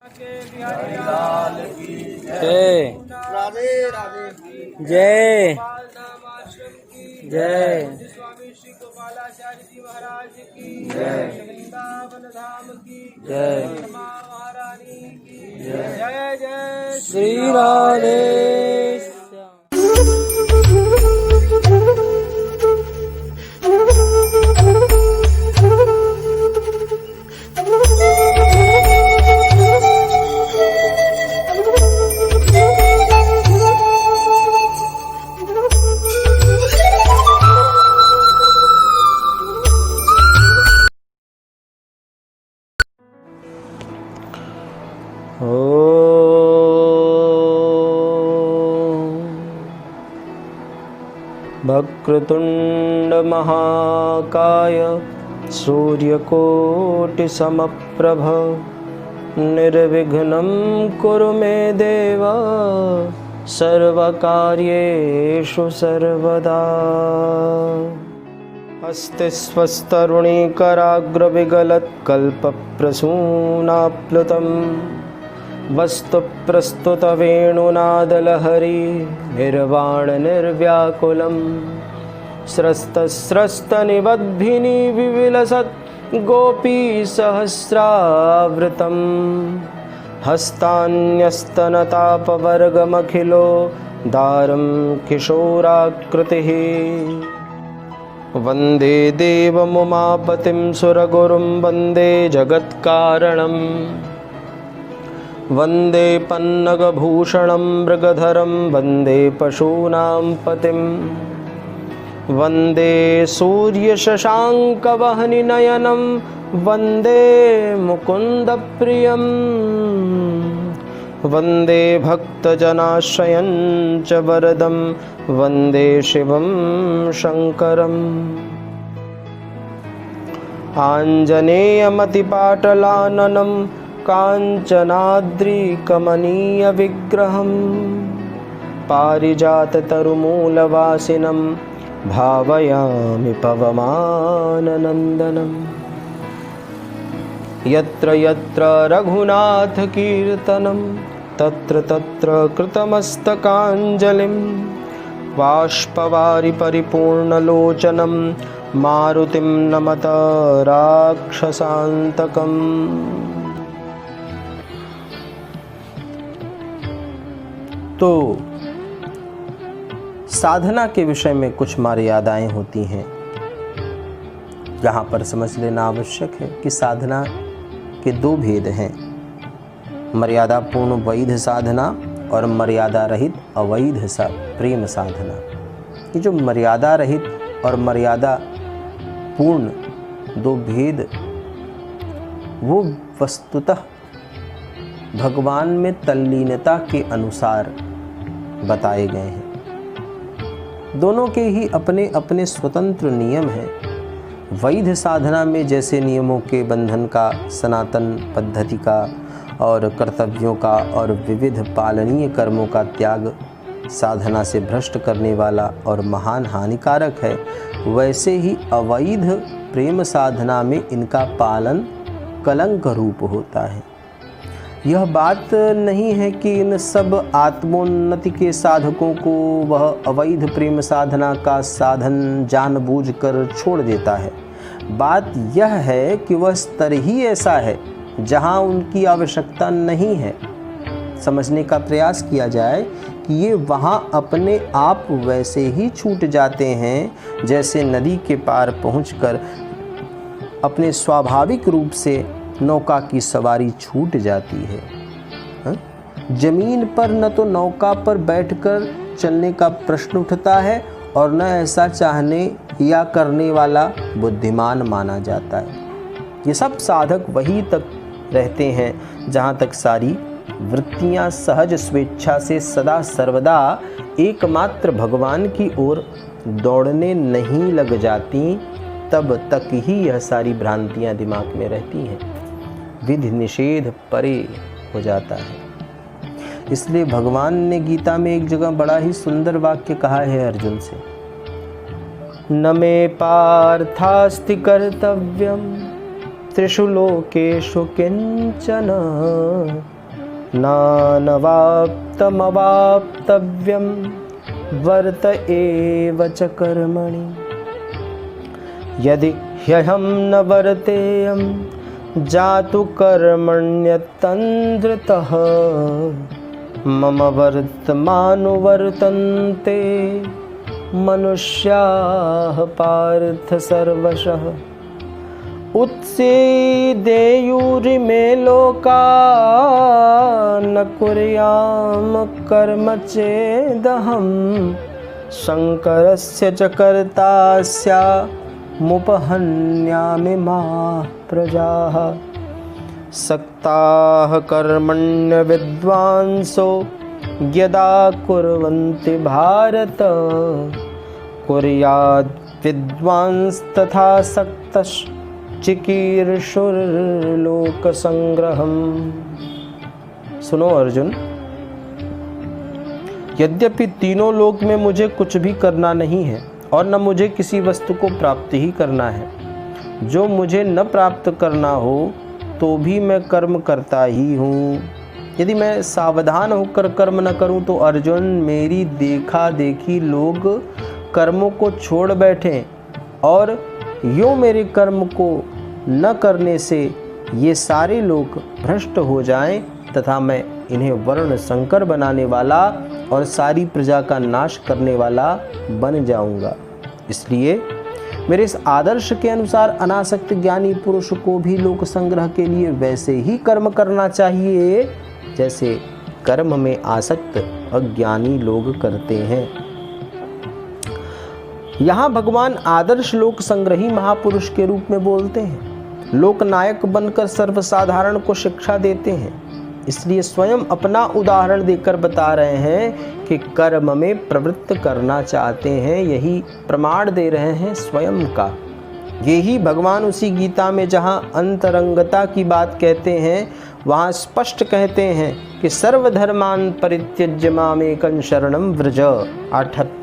जय जय जय स्वामी श्री गोपालाचार्य जी महाराज की जय वृंदावन धाम की जय महारानी की जय जय श्री राधे वक्रतुंड महाकाय सूर्यकोटिसमप्रभ निर्विघ्नं कुरु मे देव सर्वकार्येषु सर्वदा। हस्ते स्वस्तरुणीकराग्रविगलत्कल्पप्रसूनाप्लुतं वस्तुप्रस्तुतवेणुनादलहरी निर्वाणनिर्व्याकुलं स्रस्तस्रस्तनिबद्धिनी विविलसत् गोपीसहस्रावृतं हस्तान्यस्तनतापवर्गमखिलो दारं किशोराकृतिः वन्दे देवमुमापतिं सुरगुरुं वन्दे जगत्कारणम् वन्दे पन्नगभूषणं मृगधरं वन्दे पशूनां पतिं वन्दे सूर्यशशाङ्कवह्निनयनं वन्दे मुकुन्दप्रियं वन्दे भक्तजनाश्रयं च वरदं वन्दे शिवं शङ्करम् आञ्जनेयमतिपाटलाननं काञ्चनाद्रिकमनीयविग्रहं पारिजाततरुमूलवासिनं भावयामि पवमाननन्दनम् यत्र यत्र रघुनाथकीर्तनं तत्र तत्र कृतमस्तकाञ्जलिं बाष्पवारि परिपूर्णलोचनं मारुतिं नमत राक्षसान्तकम्। तो साधना के विषय में कुछ मर्यादाएं होती हैं, यहाँ पर समझ लेना आवश्यक है कि साधना के दो भेद हैं, मर्यादा पूर्ण वैध साधना और मर्यादा रहित अवैध प्रेम साधना। ये जो मर्यादा रहित और मर्यादा पूर्ण दो भेद, वो वस्तुतः भगवान में तल्लीनता के अनुसार बताए गए हैं। दोनों के ही अपने अपने स्वतंत्र नियम हैं। वैध साधना में जैसे नियमों के बंधन का, सनातन पद्धति का और कर्तव्यों का और विविध पालनीय कर्मों का त्याग साधना से भ्रष्ट करने वाला और महान हानिकारक है, वैसे ही अवैध प्रेम साधना में इनका पालन कलंक रूप होता है। यह बात नहीं है कि इन सब आत्मोन्नति के साधकों को वह अवैध प्रेम साधना का साधन जानबूझकर छोड़ देता है। बात यह है कि वह स्तर ही ऐसा है जहां उनकी आवश्यकता नहीं है। समझने का प्रयास किया जाए कि ये वहां अपने आप वैसे ही छूट जाते हैं जैसे नदी के पार पहुंचकर अपने स्वाभाविक रूप से नौका की सवारी छूट जाती है। जमीन पर न तो नौका पर बैठकर चलने का प्रश्न उठता है और न ऐसा चाहने या करने वाला बुद्धिमान माना जाता है। ये सब साधक वहीं तक रहते हैं जहाँ तक सारी वृत्तियाँ सहज स्वेच्छा से सदा सर्वदा एकमात्र भगवान की ओर दौड़ने नहीं लग जाती, तब तक ही यह सारी भ्रांतियाँ दिमाग में रहती हैं। विधि निषेध परे हो जाता है। इसलिए भगवान ने गीता में एक जगह बड़ा ही सुंदर वाक्य कहा है अर्जुन से, न मे पार्थास्ति कर्तव्यम त्रिषु लोकेषु किंचन नानवाप्तमवाप्तव्यं वर्त एव च कर्मणि। यदि ह्यहं न वर्तेयं जातु कर्मण्यतन्द्रतः मम वर्तमानुवर्तन्ते मनुष्याः पार्थ सर्वशः। उत्सीदेयुरिमे लोका न कुर्याम कर्म चेदहं शङ्करस्य च कर्ता स्यामुपहन्यामि माः प्रजाः। सक्ताः कर्मण्य विद्वांसो यदा कुर्वन्ति भारत कुर्याद् विद्वांस्तथा सक्तश्चिकीर्षुर्लोकसंग्रहम्। सुनो अर्जुन, यद्यपि तीनों लोक में मुझे कुछ भी करना नहीं है और न मुझे किसी वस्तु को प्राप्त ही करना है, जो मुझे न प्राप्त करना हो तो भी मैं कर्म करता ही हूँ। यदि मैं सावधान होकर कर्म न करूं तो अर्जुन, मेरी देखा देखी लोग कर्मों को छोड़ बैठें और यूँ मेरे कर्म को न करने से ये सारे लोग भ्रष्ट हो जाएं तथा मैं इन्हें वर्ण संकर बनाने वाला और सारी प्रजा का नाश करने वाला बन जाऊंगा। इसलिए मेरे इस आदर्श के अनुसार अनासक्त ज्ञानी पुरुष को भी लोक संग्रह के लिए वैसे ही कर्म करना चाहिए जैसे कर्म में आसक्त अज्ञानी लोग करते हैं। यहाँ भगवान आदर्श लोक संग्रही महापुरुष के रूप में बोलते हैं, लोकनायक बनकर सर्वसाधारण को शिक्षा देते हैं। इसलिए स्वयं अपना उदाहरण देकर बता रहे हैं कि कर्म में प्रवृत्त करना चाहते हैं, यही प्रमाण दे रहे हैं स्वयं का। यही भगवान उसी गीता में जहाँ अंतरंगता की बात कहते हैं वहाँ स्पष्ट कहते हैं कि सर्वधर्मान परित्यज्य मामेकं शरणं व्रज।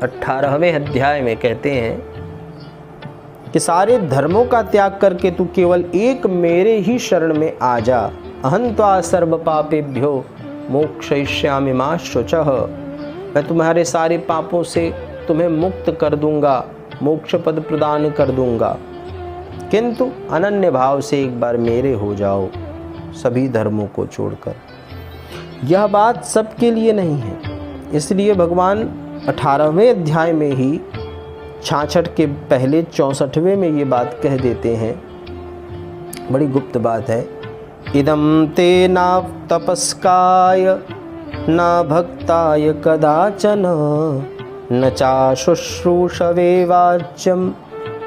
18वें अध्याय में कहते हैं कि सारे धर्मों का त्याग करके तू केवल एक मेरे ही शरण में आ जा। अहं त्वा सर्व पापेभ्यो मोक्षयिष्यामि मा शुचः। मैं तुम्हारे सारे पापों से तुम्हें मुक्त कर दूंगा, मोक्ष पद प्रदान कर दूंगा, किंतु अनन्य भाव से एक बार मेरे हो जाओ, सभी धर्मों को छोड़कर। यह बात सबके लिए नहीं है, इसलिए भगवान 18वें अध्याय में ही 66 के पहले 64वें में ये बात कह देते हैं। बड़ी गुप्त बात है। इदं ते न तपस्काय न भक्ताय कदाचन न चाशुश्रूषवे वाच्यं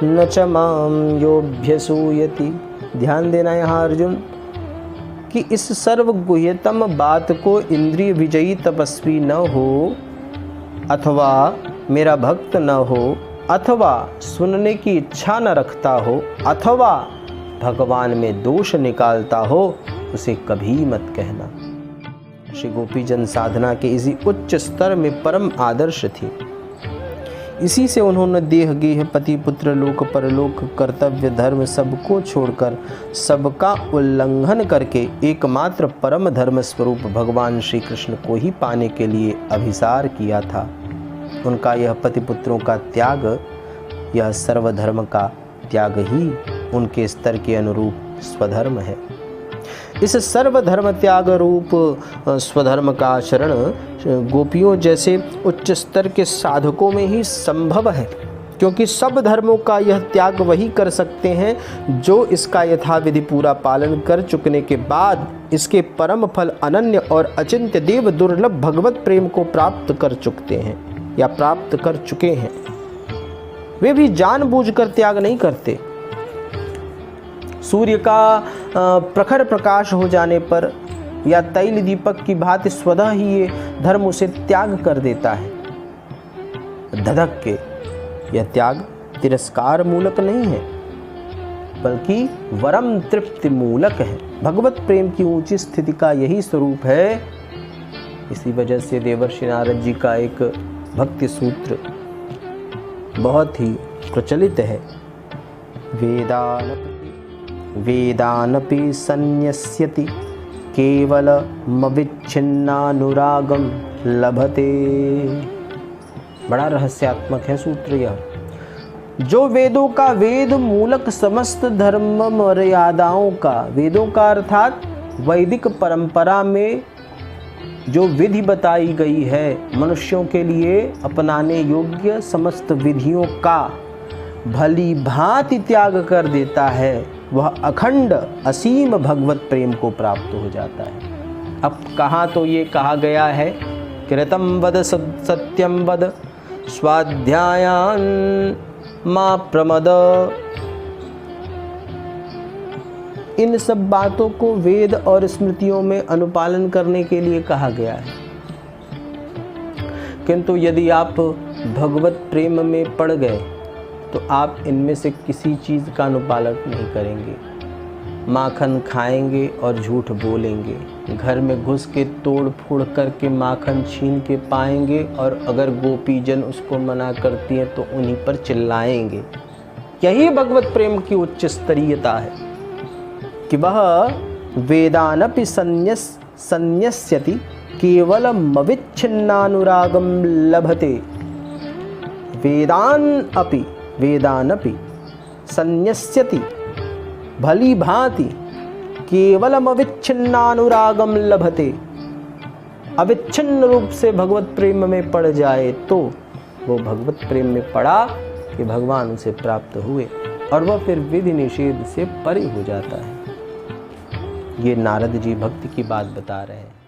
न च मां योऽभ्यसूयति। ध्यान देना यहाँ अर्जुन कि इस सर्वगुह्यतम बात को इंद्रिय विजयी तपस्वी न हो अथवा मेरा भक्त न हो अथवा सुनने की इच्छा न रखता हो अथवा भगवान में दोष निकालता हो, उसे कभी मत कहना। श्री गोपीजन साधना के इसी उच्च स्तर में परम आदर्श थी। इसी से उन्होंने देह गेह पति पुत्र लोक परलोक कर्तव्य धर्म सबको छोड़कर सबका उल्लंघन करके एकमात्र परम धर्म स्वरूप भगवान श्री कृष्ण को ही पाने के लिए अभिसार किया था। उनका यह पति पुत्रों का त्याग, यह सर्वधर्म का त्याग ही उनके स्तर के अनुरूप स्वधर्म है। इस सर्वधर्म त्याग रूप स्वधर्म का आचरण गोपियों जैसे उच्च स्तर के साधकों में ही संभव है, क्योंकि सब धर्मों का यह त्याग वही कर सकते हैं जो इसका यथाविधि पूरा पालन कर चुकने के बाद इसके परम फल अनन्य और अचिंत्य देव दुर्लभ भगवत प्रेम को प्राप्त कर चुकते हैं या प्राप्त कर चुके हैं। वे भी जानबूझकर त्याग नहीं करते। सूर्य का प्रखर प्रकाश हो जाने पर या तैल दीपक की भांति स्वतः ही ये धर्म उसे त्याग कर देता है, धधक के। यह त्याग तिरस्कार मूलक नहीं है, बल्कि वरम तृप्ति मूलक है। भगवत प्रेम की ऊंची स्थिति का यही स्वरूप है। इसी वजह से देवर्षि नारद जी का एक भक्ति सूत्र बहुत ही प्रचलित है। वेदान वेदानपि संन्यस्यति केवलमविच्छिन्नानुरागं लभते। बड़ा रहस्यात्मक है सूत्र यह। जो वेदों का वेद मूलक समस्त धर्म मर्यादाओं का, वेदों का अर्थात वैदिक परंपरा में जो विधि बताई गई है मनुष्यों के लिए अपनाने योग्य समस्त विधियों का भली भांति त्याग कर देता है, वह अखंड असीम भगवत प्रेम को प्राप्त हो जाता है। अब कहाँ तो ये कहा गया है, कृतं वद सत्यं वद स्वाध्यायान् मा प्रमद। इन सब बातों को वेद और स्मृतियों में अनुपालन करने के लिए कहा गया है। किंतु यदि आप भगवत प्रेम में पड़ गए तो आप इनमें से किसी चीज़ का अनुपालन नहीं करेंगे। माखन खाएंगे और झूठ बोलेंगे, घर में घुस के तोड़ फोड़ करके माखन छीन के पाएंगे, और अगर गोपीजन उसको मना करती हैं तो उन्हीं पर चिल्लाएंगे। यही भगवत प्रेम की उच्च स्तरीयता है कि वह वेदानपि संन्यस्यति केवलमविच्छिन्नानुरागं लभते। वेदानपि संन्यस्यति भली भांति केवलमविच्छिन्नानुरागं लभते। अविच्छिन्न रूप से भगवत प्रेम में पड़ जाए तो वो भगवत प्रेम में पड़ा कि भगवान उसे प्राप्त हुए, और वह फिर विधि निषेध से परे हो जाता है। ये नारद जी भक्ति की बात बता रहे हैं।